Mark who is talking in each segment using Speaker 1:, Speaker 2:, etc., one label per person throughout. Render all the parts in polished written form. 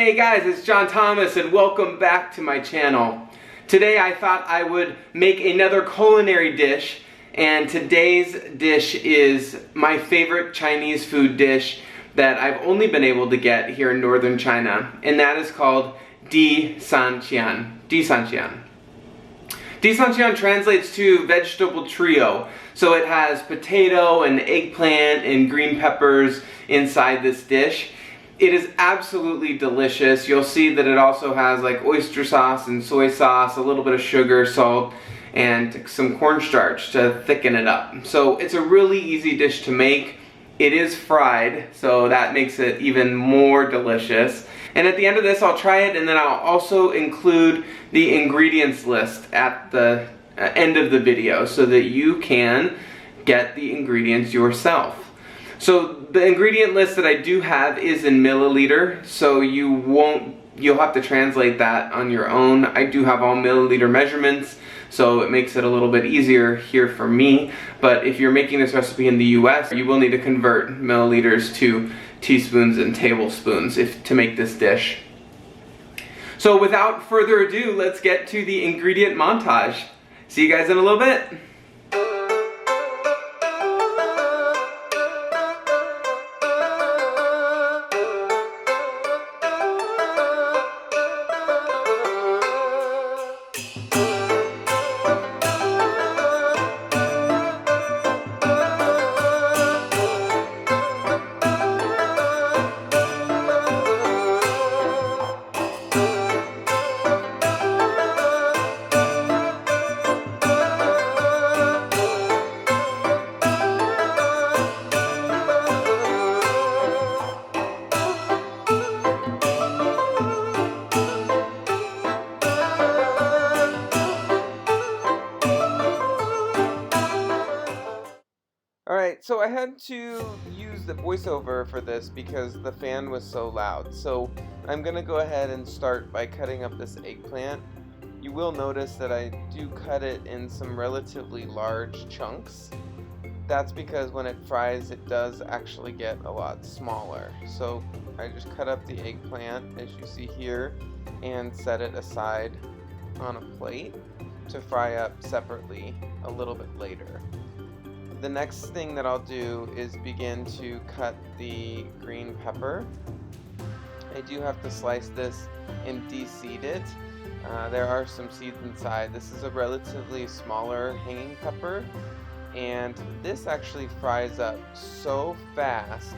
Speaker 1: Hey guys, it's John Thomas and welcome back to my channel. Today I thought I would make another culinary dish, and today's dish is my favorite Chinese food dish that I've only been able to get here in northern China, and that is called di san qian. Di san qian. Di san qian translates to vegetable trio, so it has potato and eggplant and green peppers inside this dish. It is absolutely delicious. You'll see that it also has like oyster sauce and soy sauce, a little bit of sugar, salt, and some cornstarch to thicken it up. So it's a really easy dish to make. It is fried, so that makes it even more delicious. And at the end of this, I'll try it, and then I'll also include the ingredients list at the end of the video so that you can get the ingredients yourself. So the ingredient list that I do have is in milliliter, so you'll have to translate that on your own. I do have all milliliter measurements, so it makes it a little bit easier here for me. But if you're making this recipe in the US, you will need to convert milliliters to teaspoons and tablespoons to make this dish. So without further ado, let's get to the ingredient montage. See you guys in a little bit. Alright, so I had to use the voiceover for this because the fan was so loud. So I'm going to go ahead and start by cutting up this eggplant. You will notice that I do cut it in some relatively large chunks. That's because when it fries, it does actually get a lot smaller. So I just cut up the eggplant, as you see here, and set it aside on a plate to fry up separately a little bit later. The next thing that I'll do is begin to cut the green pepper. I do have to slice this and de-seed it. There are some seeds inside. This is a relatively smaller hanging pepper, and this actually fries up so fast.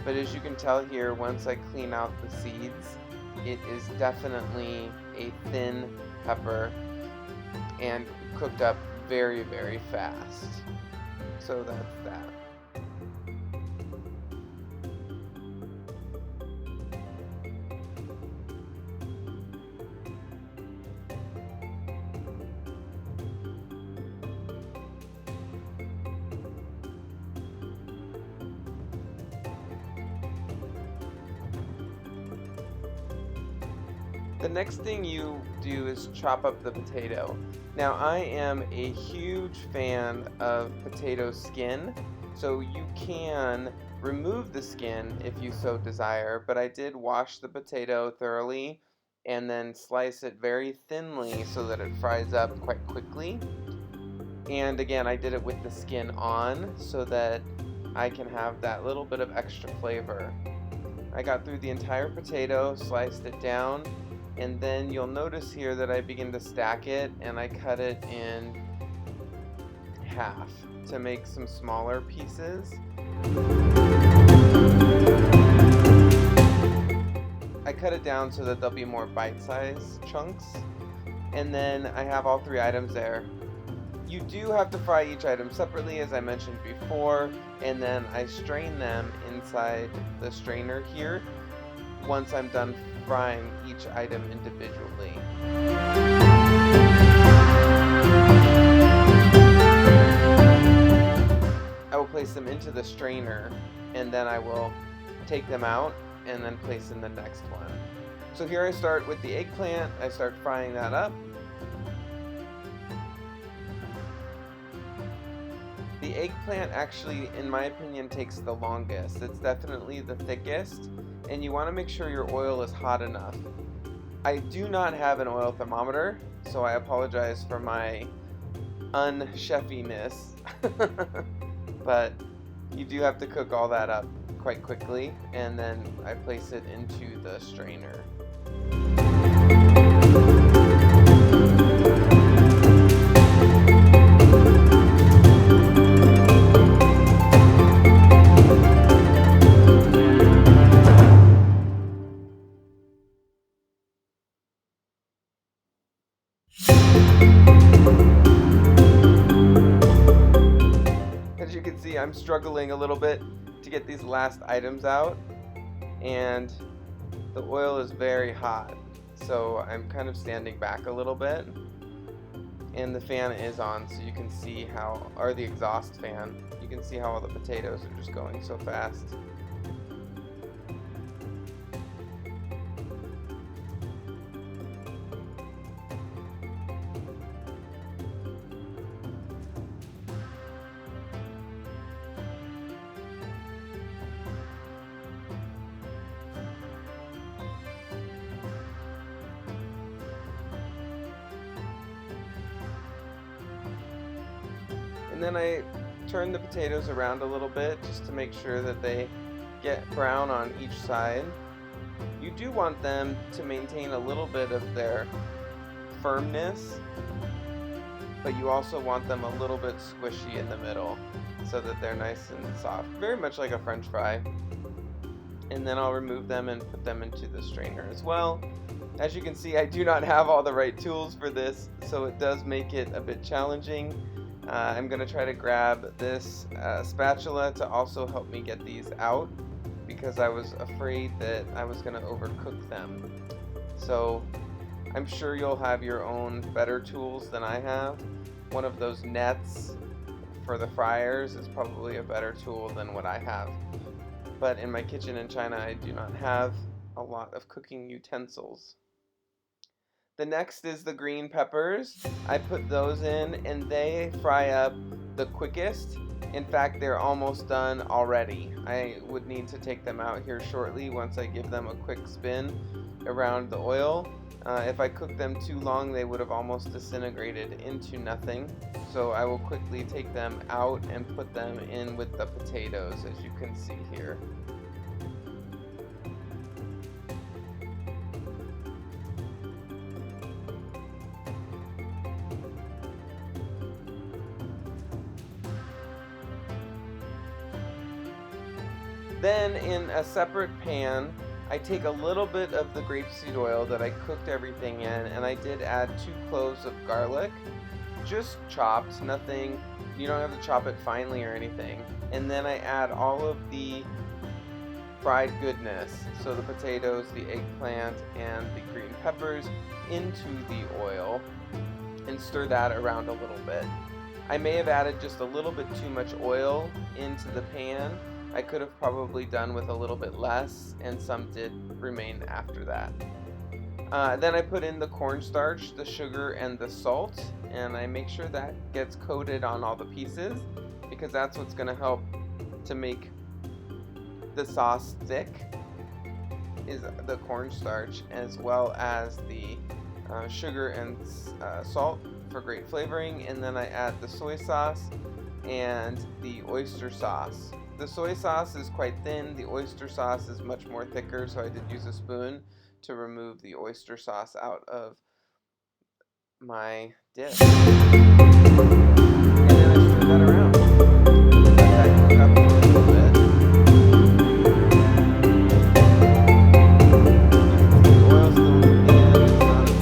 Speaker 1: But as you can tell here, once I clean out the seeds, it is definitely a thin pepper and cooked up very, very fast. So that's that. The next thing you do is chop up the potato. Now I am a huge fan of potato skin, so you can remove the skin if you so desire, but I did wash the potato thoroughly and then slice it very thinly so that it fries up quite quickly. And again, I did it with the skin on so that I can have that little bit of extra flavor. I got through the entire potato, sliced it down, and then you'll notice here that I begin to stack it, and I cut it in half to make some smaller pieces. I cut it down so that there'll be more bite-sized chunks, and then I have all three items there. You do have to fry each item separately, as I mentioned before, and then I strain them inside the strainer here once I'm done frying each item individually. I will place them into the strainer, and then I will take them out and then place in the next one. So here I start with the eggplant. I start frying that up. The eggplant actually, in my opinion, takes the longest. It's definitely the thickest, and you want to make sure your oil is hot enough. I do not have an oil thermometer, so I apologize for my un-chefiness, but you do have to cook all that up quite quickly, and then I place it into the strainer. As you can see, I'm struggling a little bit to get these last items out, and the oil is very hot, so I'm kind of standing back a little bit, and the fan is on, so you can see how, or the exhaust fan, you can see how all the potatoes are just going so fast. And then I turn the potatoes around a little bit just to make sure that they get brown on each side. You do want them to maintain a little bit of their firmness, but you also want them a little bit squishy in the middle so that they're nice and soft, very much like a French fry. And then I'll remove them and put them into the strainer as well. As you can see, I do not have all the right tools for this, so it does make it a bit challenging. I'm going to try to grab this spatula to also help me get these out, because I was afraid that I was going to overcook them. So I'm sure you'll have your own better tools than I have. One of those nets for the fryers is probably a better tool than what I have. But in my kitchen in China, I do not have a lot of cooking utensils. The next is the green peppers. I put those in and they fry up the quickest. In fact, they're almost done already. I would need to take them out here shortly once I give them a quick spin around the oil. If I cooked them too long, they would have almost disintegrated into nothing. So I will quickly take them out and put them in with the potatoes, as you can see here. Then in a separate pan, I take a little bit of the grapeseed oil that I cooked everything in, and I did add 2 cloves of garlic, just chopped, nothing, you don't have to chop it finely or anything. And then I add all of the fried goodness, so the potatoes, the eggplant, and the green peppers into the oil, and stir that around a little bit. I may have added just a little bit too much oil into the pan. I could have probably done with a little bit less, and some did remain after that. Then I put in the cornstarch, the sugar, and the salt, and I make sure that gets coated on all the pieces, because that's what's going to help to make the sauce thick, is the cornstarch, as well as the sugar and salt for great flavoring. And then I add the soy sauce and the oyster sauce. The soy sauce is quite thin, the oyster sauce is much more thicker, so I did use a spoon to remove the oyster sauce out of my dish. And then I stir that around. Let that cook up for a little bit. The oil's still in the pan, it's not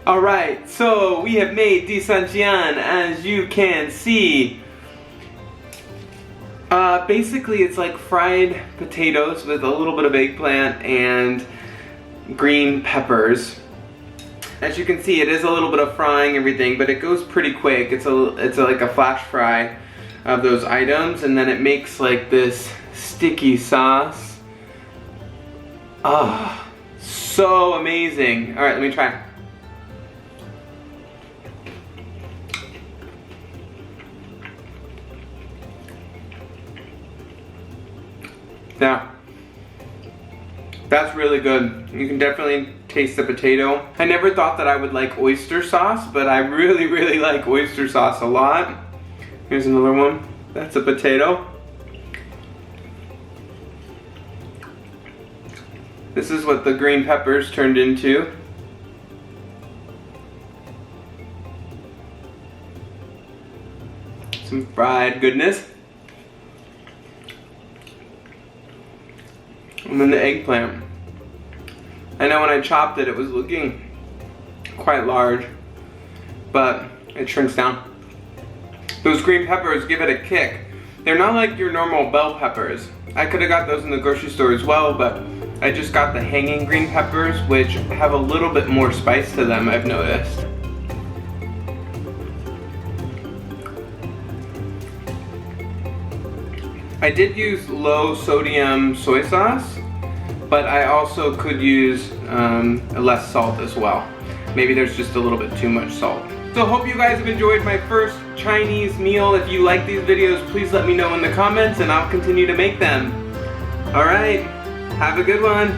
Speaker 1: Alright, so we have made disanjian, as you can see. Basically it's like fried potatoes with a little bit of eggplant and green peppers. As you can see, it is a little bit of frying everything, but it goes pretty quick. It's like a flash fry of those items, and then it makes like this sticky sauce. Ah, so amazing. All right, let me try. Now, that's really good. You can definitely taste the potato. I never thought that I would like oyster sauce, but I really, really like oyster sauce a lot. Here's another one. That's a potato. This is what the green peppers turned into. Some fried goodness. And then the eggplant. I know when I chopped it, it was looking quite large, but it shrinks down. Those green peppers give it a kick. They're not like your normal bell peppers. I could have got those in the grocery store as well, but I just got the hanging green peppers, which have a little bit more spice to them, I've noticed. I did use low sodium soy sauce, but I also could use less salt as well. Maybe there's just a little bit too much salt. So hope you guys have enjoyed my first Chinese meal. If you like these videos, please let me know in the comments and I'll continue to make them. All right, have a good one.